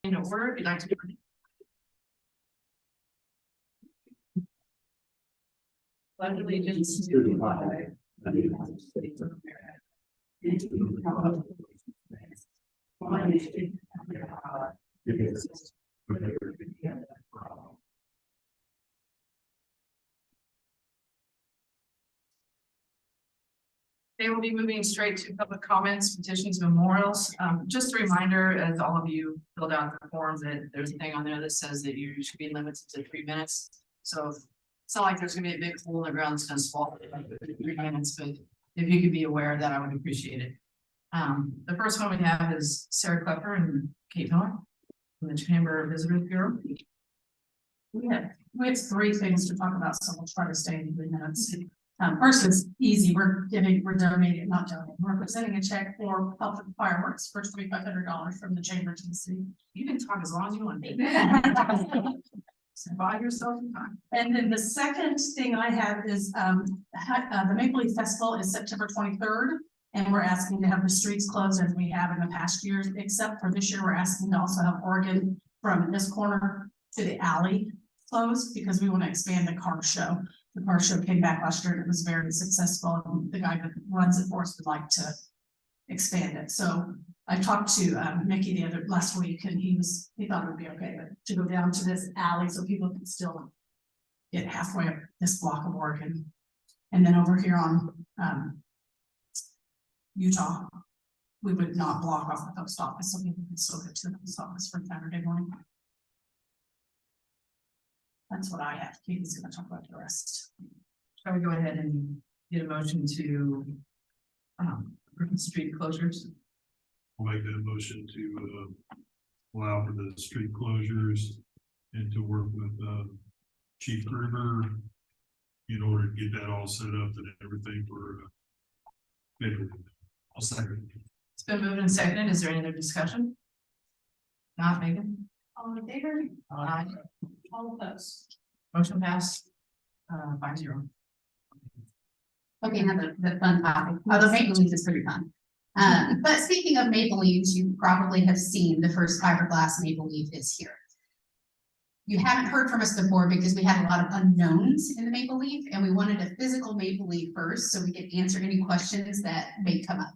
In order, we'd like to. Pledge allegiance to the flag of the United States of America, and to the republic one nation under God, indivisible, with liberty and for all. They will be moving straight to public comments, petitions, memorials. Just a reminder, as all of you filled out the form, that there's a thing on there that says that you should be limited to 3 minutes. So it's not like there's gonna be a big hole in the ground that's gonna swallow it like 3 minutes, but if you could be aware of that, I would appreciate it. The first one we have is Sarah Klepper and Kate Miller from the Chamber Visitors Bureau. We have 3 things to talk about, so we'll try to stay in 3 minutes. First, it's easy. We're donating, not donating. We're presenting a check for public fireworks for $2,500 from the chamber to the city. You can talk as long as you want. So buy yourself some time. And then the second thing I have is the Maple Leaf Festival is September 23rd, and we're asking to have the streets closed as we have in the past years, except for this year, we're asking to also have Oregon from this corner to the alley closed because we want to expand the car show. The car show came back last year and it was very successful. And the guy that runs it for us would like to expand it. So I talked to Mickey last week, and he thought it would be okay, but to go down to this alley so people can still get halfway up this block of Oregon. And then over here on Utah, we would not block off the post office, so people can still get to the post office for Saturday morning. That's what I have. Katie's gonna talk about the rest. Shall we go ahead and get a motion to approve the street closures? I'll make that motion to allow for the street closures and to work with Chief Gruber in order to get that all set up and everything for Maple Leaf. I'll second. It's been moved and seconded. Is there any other discussion? Not Megan? All in favor? Aye. All opposed? Motion passed 5-0. Okay, now the fun topic, although Maple Leaf is pretty fun. But speaking of maple leaves, you probably have seen the first fiberglass maple leaf is here. You haven't heard from us before because we had a lot of unknowns in the maple leaf, and we wanted a physical maple leaf first so we could answer any questions that may come up.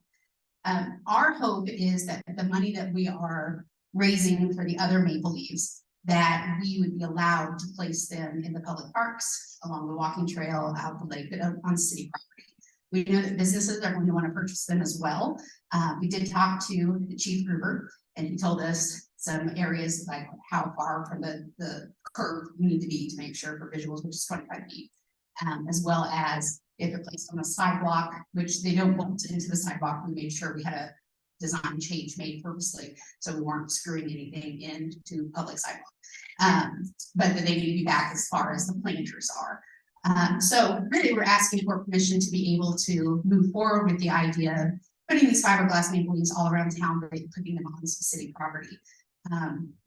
Our hope is that the money that we are raising for the other maple leaves, that we would be allowed to place them in the public parks, along the walking trail, out the lake, but on city property. We know that businesses are going to want to purchase them as well. We did talk to the Chief Gruber, and he told us some areas like how far from the curb we need to be to make sure for visuals, which is 25 feet, as well as if they're placed on a sidewalk, which they don't bolt into the sidewalk. We made sure we had a design change made purposely, so we weren't screwing anything into public sidewalk. But that they need to be back as far as the planters are. So really we're asking for permission to be able to move forward with the idea of putting these fiberglass maple leaves all around town, but putting them on some city property.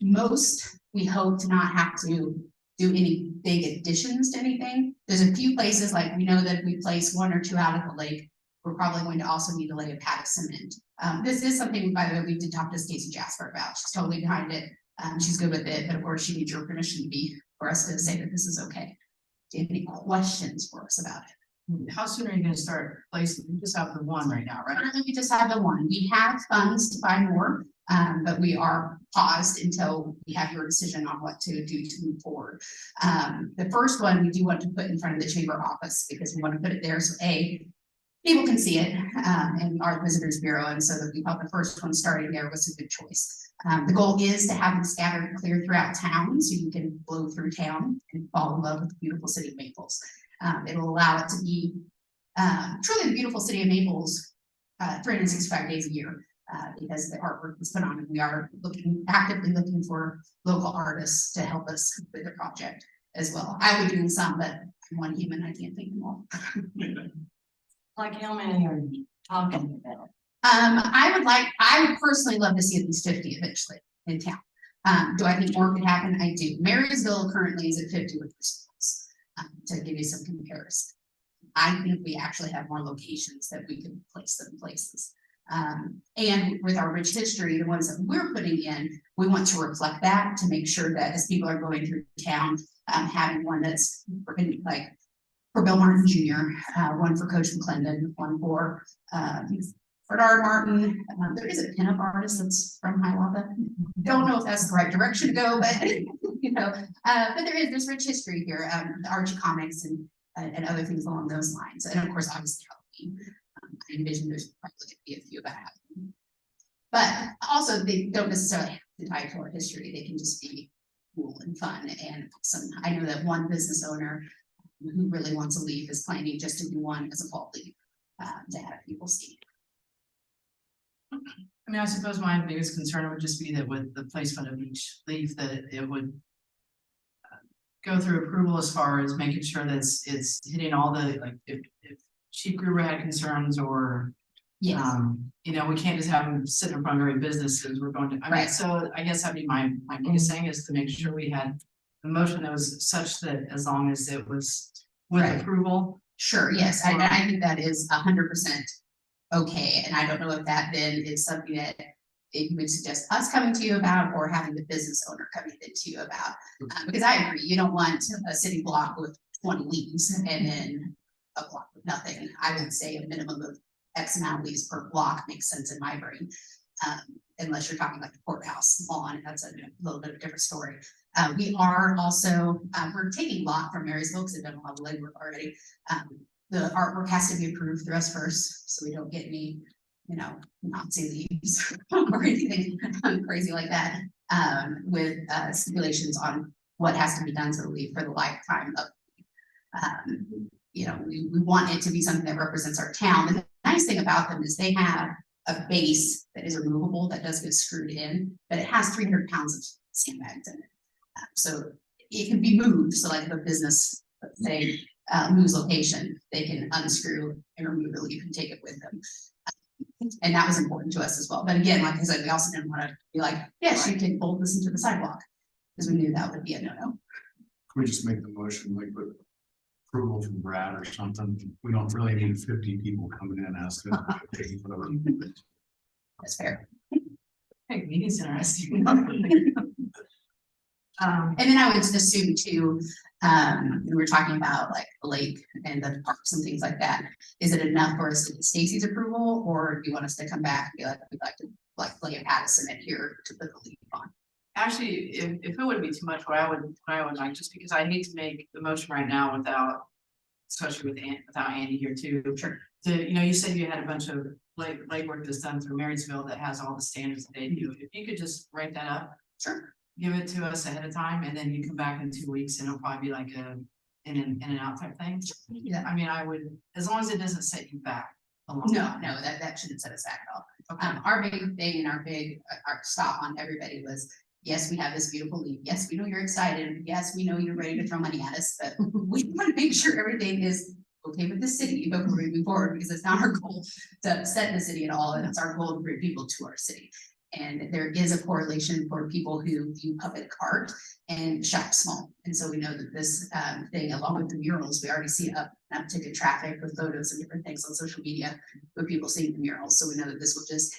Most we hope to not have to do any big additions to anything. There's a few places, like we know that if we place 1 or 2 out at the lake, we're probably going to also need to lay a pad of cement. This is something, by the way, we did talk to Stacey Jasper about. She's totally behind it. She's good with it, but of course she needs your permission for us to say that this is okay. Do you have any questions for us about it? How soon are you going to start placing? You just have the one right now, right? Currently, we just have the one. We have funds to buy more, but we are paused until we have your decision on what to do to move forward. The first one we do want to put in front of the chamber office because we want to put it there so people can see it, and our visitors bureau, and so that we thought the first one starting there was a good choice. The goal is to have them scattered clear throughout town so you can blow through town and fall in love with the beautiful city of Maples. It'll allow it to be truly the beautiful city of Maples 365 days a year because the artwork is put on, and we are actively looking for local artists to help us with the project as well. I would do some, but I'm one human, I can't think of them all. Like how many are you talking about? I would personally love to see at least 50 eventually in town. Do I think more could happen? I do. Marysville currently is at 50 with schools, to give you some comparison. I think we actually have more locations that we could place them in places. And with our rich history, the ones that we're putting in, we want to reflect that to make sure that as people are going through town, having one that's like for Bill Martin Jr., one for Coach McClendon, one for Bernard Martin. There is a pinup artist that's from Hiawatha. Don't know if that's the right direction to go, but you know, but there's rich history here. The Archie comics and other things along those lines, and of course, obviously Halloween. I envision there's probably going to be a few about Halloween, but also they don't necessarily have to tie to our history. They can just be cool and fun and some. I know that one business owner who really wants a leaf is planning just to do one as a fall leaf to have people see. I mean, I suppose my biggest concern would just be that with the placement of each leaf, that it would go through approval as far as making sure that it's hitting all the, like, if Chief Gruber had concerns or, Yes. you know, we can't just have them sit in front of every businesses. We're going to, I mean, Right. so I guess that'd be my biggest thing is to make sure we had a motion that was such that as long as it was with Right. approval. Sure, yes, I think that is 100% okay, and I don't know if that then is something that you would suggest us coming to you about or having the business owner coming to you about. Because I agree, you don't want a city block with 20 leaves and then a block with nothing. I would say a minimum of X amount of leaves per block makes sense in my brain. Unless you're talking like the courthouse lawn, that's a little bit of a different story. We are also, we're taking a lot from Marysville because they've done a lot of legwork already. The artwork has to be approved through us first, so we don't get any, you know, Nazi leaves or anything crazy like that. With stipulations on what has to be done to the leaf for the lifetime of. You know, we want it to be something that represents our town. The nice thing about them is they have a base that is removable that does get screwed in, but it has 300 pounds of sandbags in it. So it can be moved. So like if a business, let's say, moves location, they can unscrew and remove the leaf and take it with them. And that was important to us as well. But again, like I said, we also didn't want to be like, yes, you can bolt this into the sidewalk, because we knew that would be a no-no. Can we just make the motion like with approval from Brad or something? We don't really need 50 people coming in asking. Whatever. That's fair. Hey, meeting's interesting. And then I would assume too, we were talking about like the lake and the parks and things like that. Is it enough for us to get Stacy's approval, or do you want us to come back and be like, we'd like to like lay a pad of cement here to put the leaf on? Actually, if it would be too much, what I would like, just because I hate to make the motion right now without, especially without Andy here too. Sure. You know, you said you had a bunch of legwork that's done through Marysville that has all the standards that they do. If you could just write that up. Sure. Give it to us ahead of time, and then you come back in 2 weeks, and it'll probably be like a in and out type thing. Yeah. I mean, I would, as long as it doesn't set you back a long No, time. no, that shouldn't set us back at all. Okay. Our big thing and our stop on everybody was, yes, we have this beautiful leaf. Yes, we know you're excited. Yes, we know you're ready to throw money at us, but we want to make sure everything is okay with the city before we move forward, because it's not our goal to upset the city at all, and it's our goal to bring people to our city. And there is a correlation for people who view public art and shop small. And so we know that this thing, along with the murals, we already see an uptick in traffic with photos and different things on social media with people seeing the murals. So we know that this will just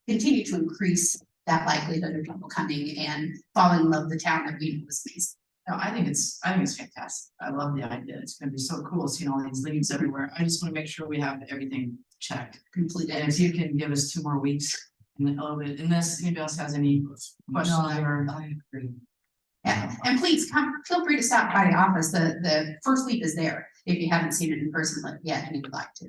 continue to increase that likelihood of people coming and falling in love with the town that we know is amazing. No, I think it's fantastic. I love the idea. It's gonna be so cool seeing all these leaves everywhere. I just want to make sure we have everything checked. Completely. And if you can give us 2 more weeks and a little bit, unless anybody else has any questions or. I agree. Yeah, and please feel free to stop by the office. The first leaf is there if you haven't seen it in person yet and you would like to.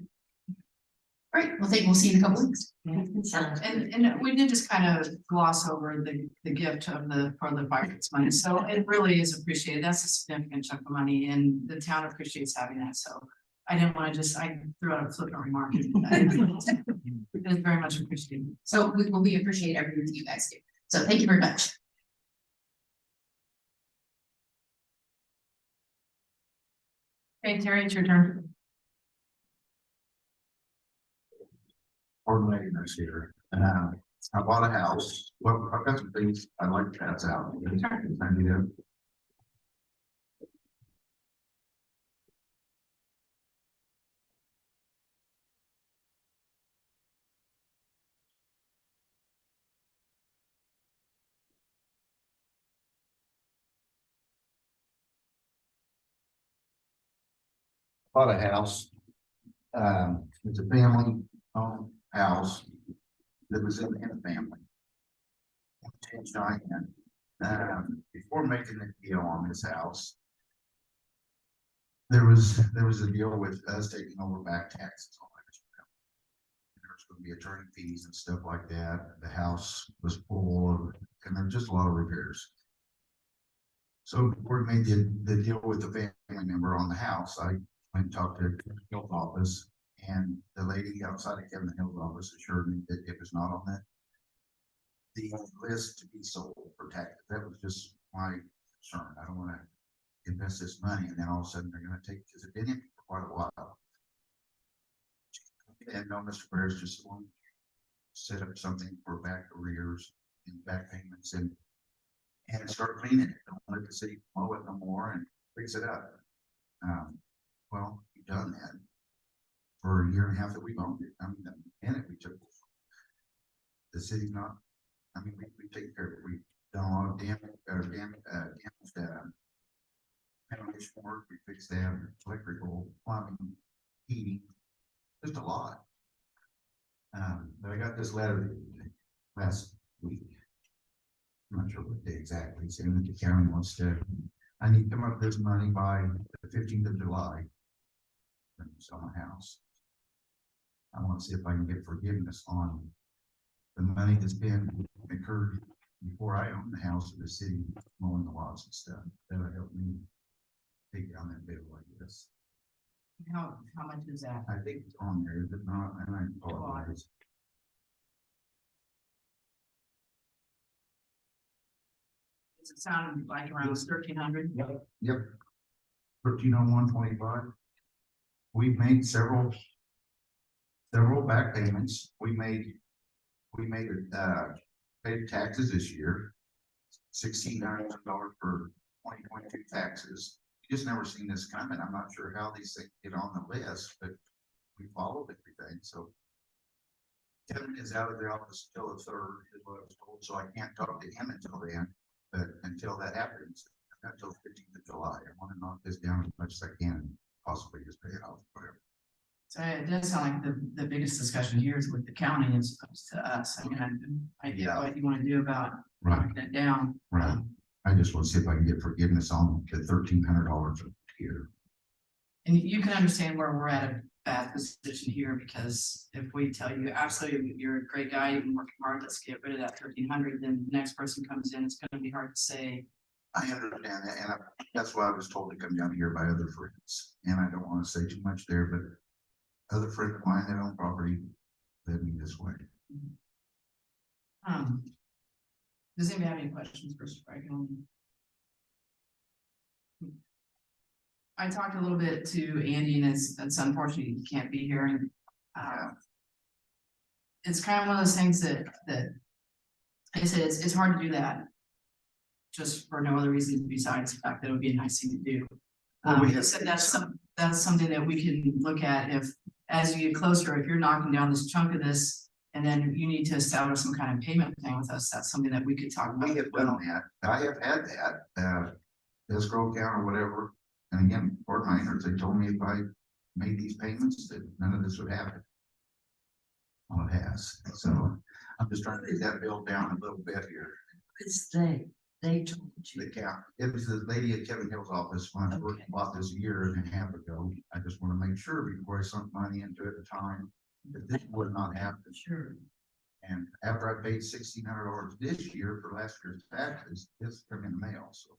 All right, well, we'll see you in a couple weeks. And we did just kind of gloss over the gift of for the fireworks money, so it really is appreciated. That's a significant chunk of money, and the town appreciates having that. So I didn't want to I threw out a flippant remark. It is very much appreciated. So we appreciate everything that you guys do. So thank you very much. Okay, Terry, it's your turn. Or maintenance here. I bought a house. Well, I've got some things I'd like to pass out. Thank you. bought a house. It's a family owned house that was in the family. Changed I before making the deal on this house. There was a deal with us taking over back taxes on it. There was gonna be attorney fees and stuff like that. The house was full of, and there were just a lot of repairs. So before we made the deal with the family member on the house, I went and talked to the health office, and the lady outside of Kevin Hill's office assured me that it was not on the list to be sold for taxes. That was just my concern. I don't wanna invest this money and then all of a sudden they're gonna take, because it's been empty for quite a while. And no, Mr. Bears just want to set up something for back arrears and back payments and start cleaning it. Don't let the city mow it no more and fix it up. Well, we've done that for a year and a half that we've owned it. I mean, the minute we took the city's not, I mean, we take care of it. We've done a lot of damage, ventilation work. We fixed that, electrical, plumbing, heating, just a lot. But I got this letter last week. I'm not sure what day exactly, saying that the county wants to, I need to come up with this money by the 15th of July. To sell my house. I want to see if I can get forgiveness on the money that's been incurred before I owned the house of the city, mowing the lots and stuff. That would help me take down that bill like this. How much is that? I think it's on there, is it not? And I apologize. Does it sound like around 1,300? Yep. 1301.25. We've made several back payments. We paid taxes this year. $1,600 for 2022 taxes. You just never seen this coming. I'm not sure how these things get on the list, but we followed everything. So Kevin is out of the office until the 3rd, is what I was told. So I can't talk to him until then. But until that happens, until 15th of July, I want to knock this down as much as I can, and possibly just pay it off, whatever. So it does sound like the biggest discussion here is with the county as opposed to us. I mean, I get what you want to do about Right, knocking it down. right. I just want to see if I can get forgiveness on the $1,300 a year. And you can understand where we're at a bad position here, because if we tell you, absolutely, you're a great guy, you've been working hard, let's get rid of that 1,300, then the next person comes in, it's gonna be hard to say. I understand that, and that's why I was told to come down here by other friends, and I don't want to say too much there, but other friends of mine that own property led me this way. Does anybody have any questions for Frank? I talked a little bit to Andy, and it's unfortunate he can't be here, and it's kind of one of those things that like I said, it's hard to do that just for no other reason besides the fact that it would be a nice thing to do. He said that's something that we can look at if, as you get closer, if you're knocking down this chunk of this, and then you need to establish some kind of payment thing with us, that's something that we could talk about. We have done that. I have had that, escrow account or whatever. And again, Fort Miners, they told me if I made these payments, that none of this would happen. Well, it has. So I'm just trying to get that bill down a little bit here. It's they told you. The count, it was the lady at Kevin Hill's office when I first bought this a year and a half ago. I just want to make sure before I sunk money into it at the time that this would not happen. Sure. And after I paid $1,600 this year for last year's taxes, it's come in the mail. So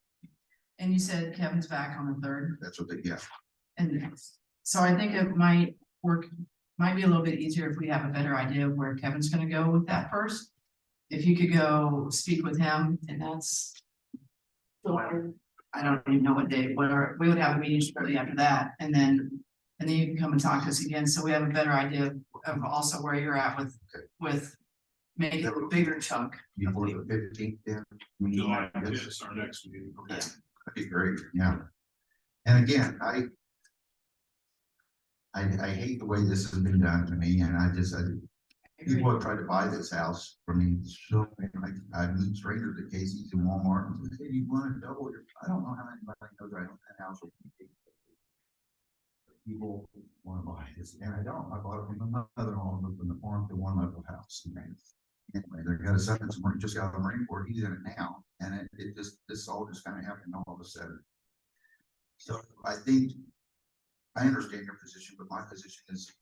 And you said Kevin's back on the 3rd, that's what they get. and so I think it might be a little bit easier if we have a better idea of where Kevin's gonna go with that first. If you could go speak with him, and that's. I don't even know what day, we would have a meeting shortly after that, and then you can come and talk to us again, so we have a better idea of also where you're at with making a bigger chunk. Before the 15th, then. July, yes, our next meeting. Okay, that'd be great, yeah. And again, I hate the way this has been done to me, and people have tried to buy this house from me. So I meet strangers at Casey's and Walmart and say, hey, you want to double your, I don't know how anybody knows I own that house. people wanna buy this, and I don't, I bought it from my mother-in-law, moved from the farm to one level house. Anyway, they've got a second, just got a Marine Corps, he's in it now, and it just, this all just kind of happened all of a sudden. So I think, I understand your position, but my position is,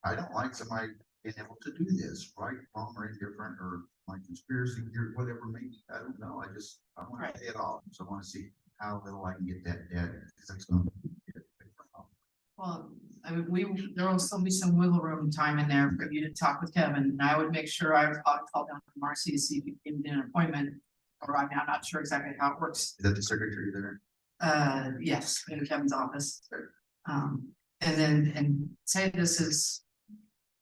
I don't like somebody being able to do this, right, wrong, or indifferent, or like conspiracy theory, whatever, maybe, I don't know, I want to pay it off, so I want to see how little I can get that debt, because that's going to be a big problem. Well, I mean, there will still be some wiggle room time in there for you to talk with Kevin, and I would make sure I call down to Marcy to see if you can get an appointment. Or I'm not sure exactly how it works. Is that the secretary there? Yes, in Kevin's office. And then, and say this is,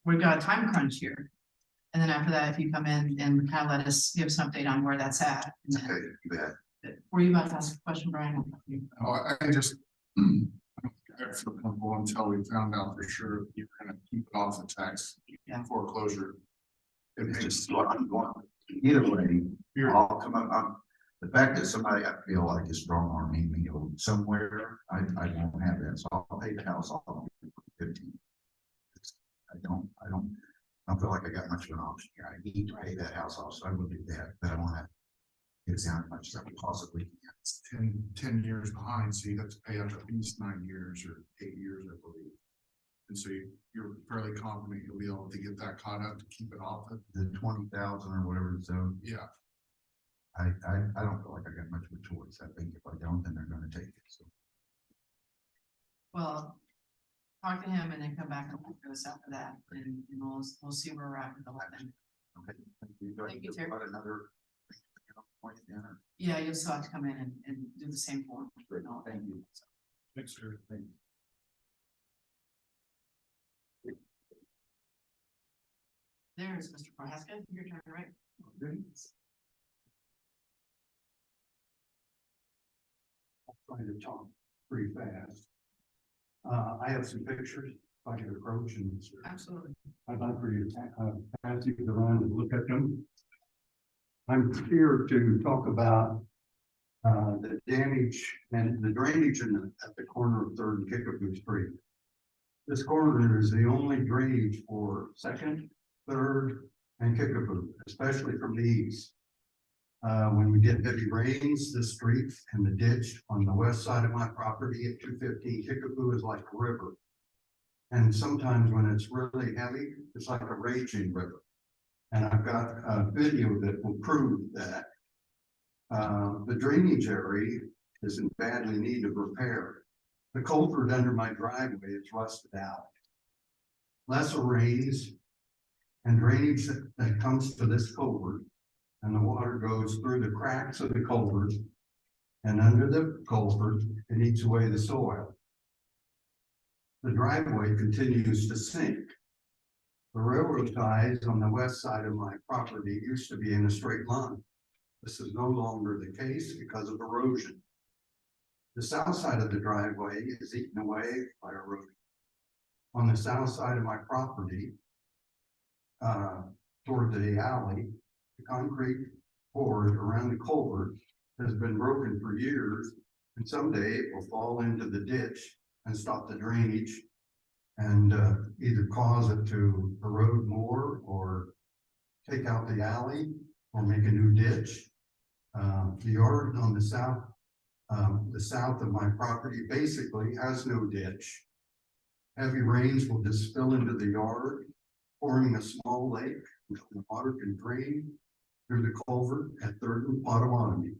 we've got a time crunch here. And then after that, if you come in and kind of let us give us an update on where that's at. And then- Okay, you bet. Were you about to ask a question, Brian? I just, I feel comfortable until we found out for sure you're gonna keep it off the tax Yeah. foreclosure. It It's makes, just what I'm going, either way, I'll come up, the fact that somebody I feel like is strong arming me somewhere, I won't have that, so I'll pay the house off for 15. I don't feel like I got much of an option here. I need to pay that house off, so I will do that, but I wanna get it down as much as I possibly can. it's 10 years behind, so you have to pay up at least 9 years or 8 years, I believe. And so you're fairly confident you'll be able to get that caught up to keep it off it. The 20,000 or whatever, so Yeah, I don't feel like I got much of a choice. I think if I don't, then they're gonna take it, so. Well, talk to him and then come back and look at us after that, and we'll see where we're at with the whole thing. Okay. Do I Thank need you, to Terry. put another point in or? Yeah, you'll still have to come in and do the same form. No, Thank you. Thanks, sir. Thank you. There's Mr. Prohaska, your turn, right? Trying to talk pretty fast. I have some pictures, if I can approach and Absolutely. I'd like for you to pass you around and look at them. I'm here to talk about the damage and the drainage at the corner of Third and Kickapoo Street. This corner is the only drainage for Second, Third, and Kickapoo, especially from the east. When we get heavy rains, the street and the ditch on the west side of my property at 215 Kickapoo is like a river. And sometimes when it's really heavy, it's like a raging river. And I've got a video that will prove that. The drainage area is in badly need of repair. The culvert under my driveway is rusted out. Lesser rains and drainage that comes to this culvert, and the water goes through the cracks of the culvert, and under the culvert, it eats away the soil. The driveway continues to sink. The railroad ties on the west side of my property used to be in a straight line. This is no longer the case because of erosion. The south side of the driveway is eaten away by erosion. On the south side of my property, toward the alley, the concrete board around the culvert has been broken for years, and someday it will fall into the ditch and stop the drainage and either cause it to erode more or take out the alley or make a new ditch. The yard on the south of my property basically has no ditch. Heavy rains will just spill into the yard, forming a small lake where the water can drain through the culvert at Third and Potawatomi.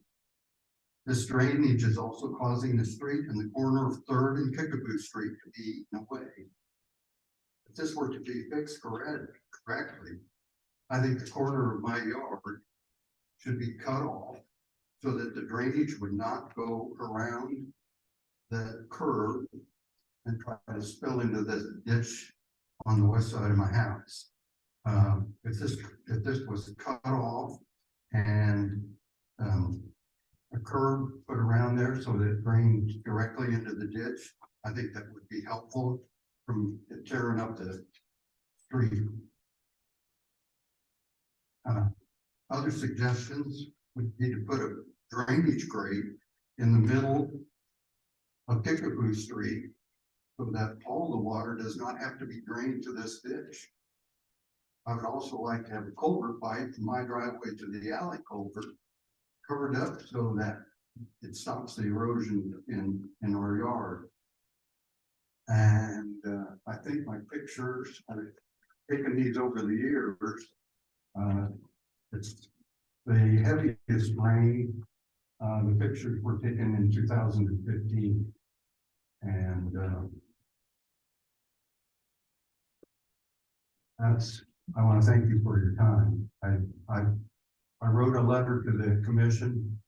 This drainage is also causing the street in the corner of Third and Kickapoo Street to be eaten away. If this were to be fixed correctly, I think the corner of my yard should be cut off so that the drainage would not go around the curve and try to spill into the ditch on the west side of my house. If this was cut off and a curb put around there so that it drains directly into the ditch, I think that would be helpful from tearing up the street. Other suggestions would be to put a drainage grate in the middle of Kickapoo Street so that all the water does not have to be drained to this ditch. I would also like to have a culvert pipe from my driveway to the alley culvert covered up so that it stops the erosion in our yard. And, I think my pictures, I've taken these over the years. It's the heaviest rain, the pictures were taken in 2015. And, I want to thank you for your time. I wrote a letter to the commission,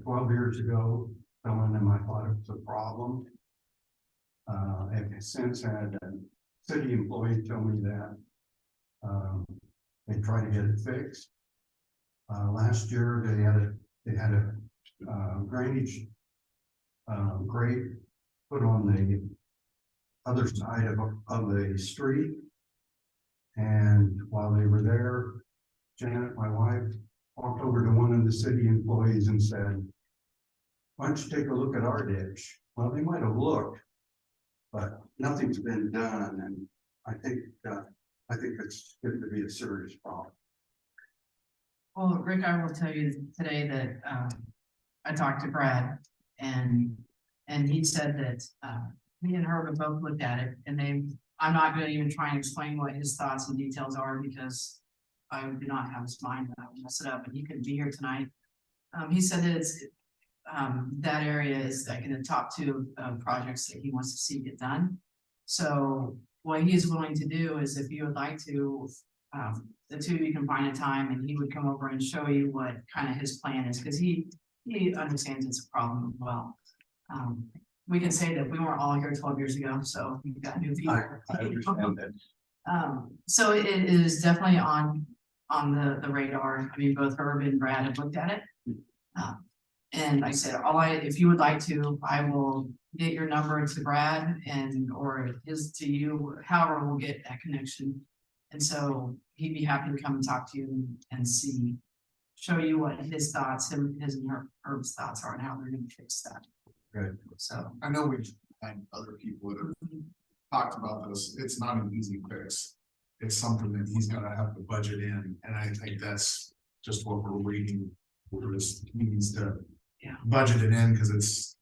12 years ago, telling them I thought it was a problem. I've since had a city employee tell me that, they try to get it fixed. Last year, they had a drainage, grate put on the other side of the street. And while they were there, Janet, my wife, walked over to one of the city employees and said, "Why don't you take a look at our ditch?" Well, they might have looked, but nothing's been done, and I think it's going to be a serious problem. Well, Rick, I will tell you today that, I talked to Brad and he said that, he and Herb have both looked at it and I'm not gonna even try and explain what his thoughts and details are because I do not have his mind, and I would mess it up, and he couldn't be here tonight. He said that it's, that area is like in the top two of projects that he wants to see get done. So what he is willing to do is if you would like to, the two of you can find a time and he would come over and show you what kind of his plan is, because he understands it's a problem as well. We can say that we weren't all here 12 years ago, so we've got new people. I understand that. So it is definitely on the radar. I mean, both Herb and Brad have looked at it. And like I said, if you would like to, I will get your number to Brad or his to you, however we'll get that connection. And so he'd be happy to come and talk to you and show you what his thoughts, his and Herb's thoughts are on how they're gonna fix that. Good. So. I know we've had other people that have talked about this. It's not an easy fix. It's something that he's gonna have to budget in, and I think that's just what we're waiting for. He needs to budget it in, because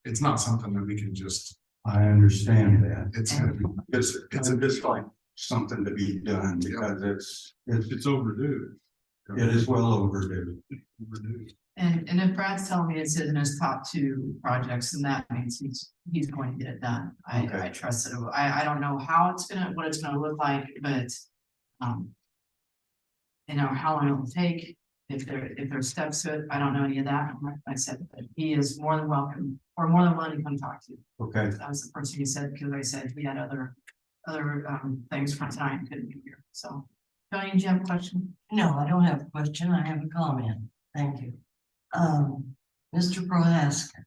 it's not something that we can just. I understand that. It's gonna be. It's like something to be done because It's overdue. it is well overdue. Overdue. And if Brad's telling me it's in his top two projects, then that means he's going to get it done. I Okay. trust it. I don't know how what it's gonna look like, but you know, how long it will take, if there's steps to it, I don't know any of that. Like I said, but he is more than welcome, or more than willing to come talk to you. Okay. That was the first thing he said, because I said we had other things for tonight and couldn't be here. So, Tony, did you have a question? No, I don't have a question. I have a comment. Thank you. Mr. Prohaska.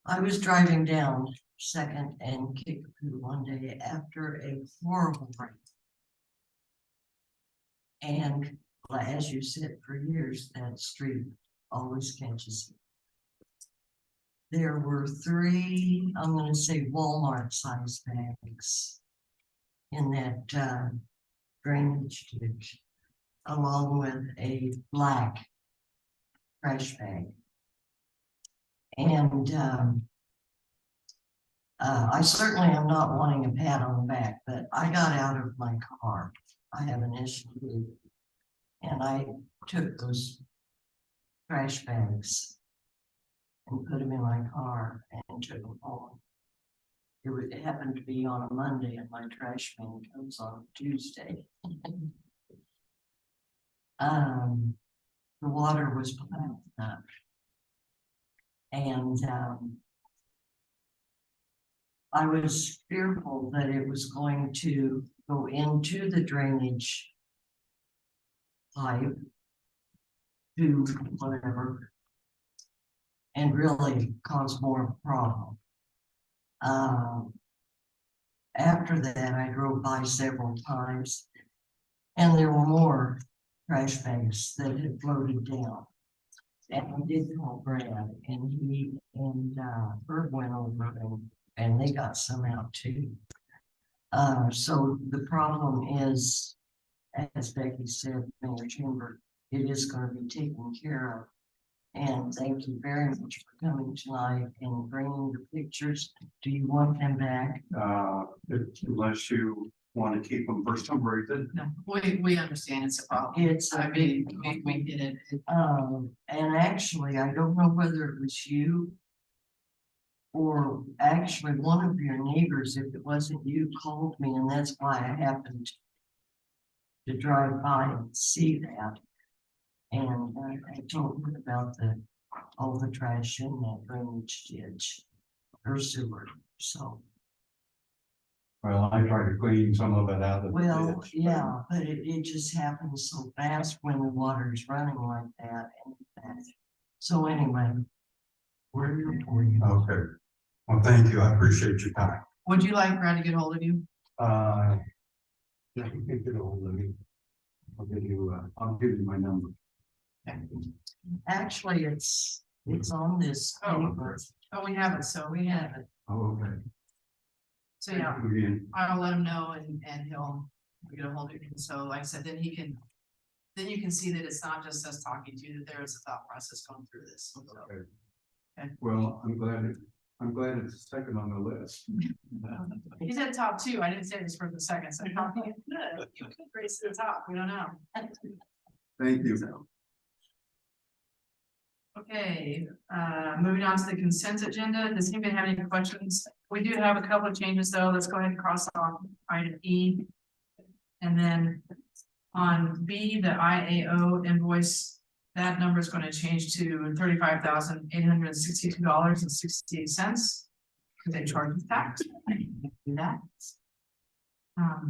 I was driving down Second and Kickapoo one day after a horrible rain. And as you said, for years, that street always catches. There were 3, I'm gonna say Walmart size bags in that drainage ditch, along with a black trash bag. And I certainly am not wanting a pat on the back, but I got out of my car. I have an SUV. And I took those trash bags and put them in my car and took them home. It happened to be on a Monday and my trash man comes on Tuesday. The water was piling up. And I was fearful that it was going to go into the drainage pipe to whatever and really cause more problem. After that, I drove by several times and there were more trash bags that had floated down. And I did call Brad and he and Herb went over and they got some out too. So the problem is, as Becky said, Mayor Chamber, it is gonna be taken care of. And thank you very much for coming tonight and bringing the pictures. Do you want them back? Unless you want to keep them for some reason. No, we understand it's a problem. It's a I big, mean, we get it. and actually, I don't know whether it was you or actually one of your neighbors. If it wasn't you, called me, and that's why I happened to drive by and see that. And I told them about all the trash in that drainage ditch or sewer, so. Well, I try to clean some of it out of. the Well, ditch, but- yeah, but it just happens so fast when the water's running like that and that. So anyway. We're here for you. Okay. Well, thank you. I appreciate your time. Would you like Brad to get hold of you? Yeah, you can get ahold of me. I'll give you my number. Actually, it's on this paper. Oh, we have it, so we have it. Oh, okay. So yeah, Thank you again. I'll let him know and he'll get a hold of you. So like I said, then you can see that it's not just us talking to you, that there is a thought process going through this. So, Okay. Okay. Well, I'm glad it's second on the list. he said top two. I didn't say this for the second, so probably good. You could race to the top. We don't know. Thank you. So. Okay, moving on to the consent agenda. Does anybody have any questions? We do have a couple of changes though. Let's go ahead and cross off item E. And then on B, the IAO invoice, that number is going to change to $35,862.68. Because they charge us tax. Do that. Are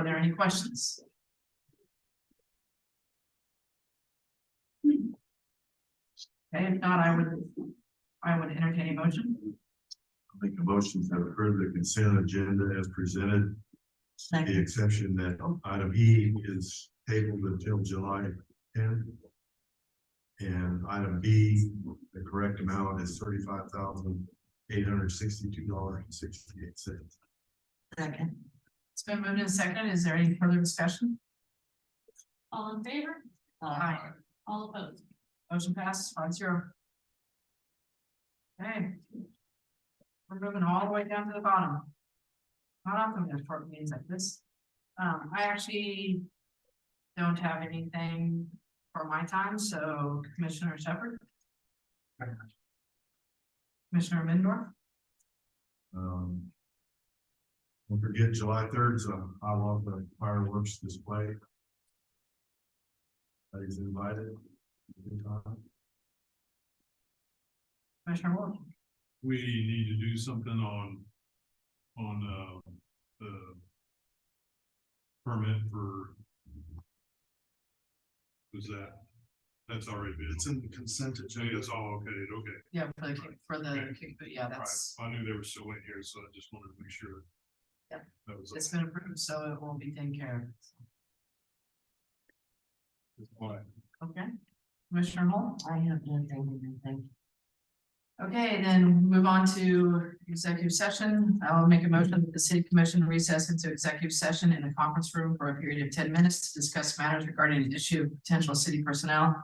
there any questions? Okay, if not, I would entertain a motion. Make a motion to approve the consent agenda as presented, the exception that item E is tabled until July 10th. And item B, the correct amount is $35,862.68. Second. It's been moved and seconded. Is there any further discussion? All in favor? Aye. All opposed? Motion passes 5-0. Okay. We're moving all the way down to the bottom. Not often there's short meetings like this. I actually don't have anything for my time, so Commissioner Shepherd. Commissioner Mindorf. Don't forget July 3rd is a Hiawatha fireworks display. Everybody's invited. Good time. Commissioner Wolf. We need to do something on the permit for. Was that? That's already been. It's in the consent agenda. It's all okay, okay. Yeah, for the Okay. kick, but yeah, that's, Right. I knew they were still in here, so I just wanted to make sure. Yeah. That was. it's been approved, so it will be taken care Why? of. Okay. Commissioner Holt. I have nothing, thank you. Okay, then move on to executive session. I'll make a motion that the city commission recess into executive session in the conference room for a period of 10 minutes to discuss matters regarding an issue of potential city personnel.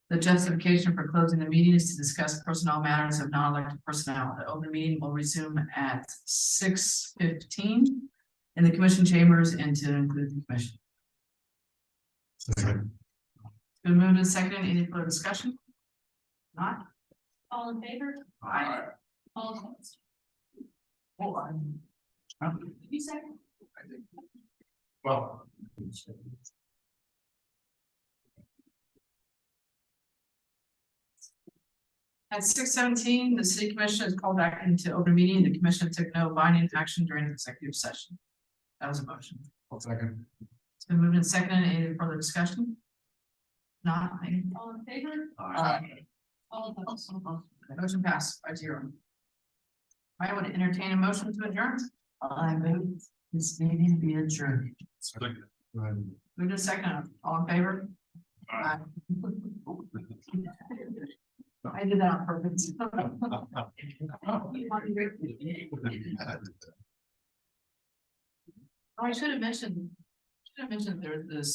The justification for closing the meeting is to discuss personnel matters of non-elected personnel. The open meeting will resume at 6:15 in the commission chambers and to include the commission. Second. It's been moved and seconded. Any further discussion? Not? All in favor? Aye. All opposed? You second? Well. At 6:17, the city commission is called back into open meeting. The commission took no binding action during the executive session. That was a motion. I'll second. It's been moved and seconded. Any further discussion? Not. All in favor? All opposed? Motion passed 5-0. I would entertain a motion to adjourn. I move this meeting be adjourned. Second. Go ahead. Move to second. All in favor? Aye. I did that on purpose. Oh, I should have mentioned there's this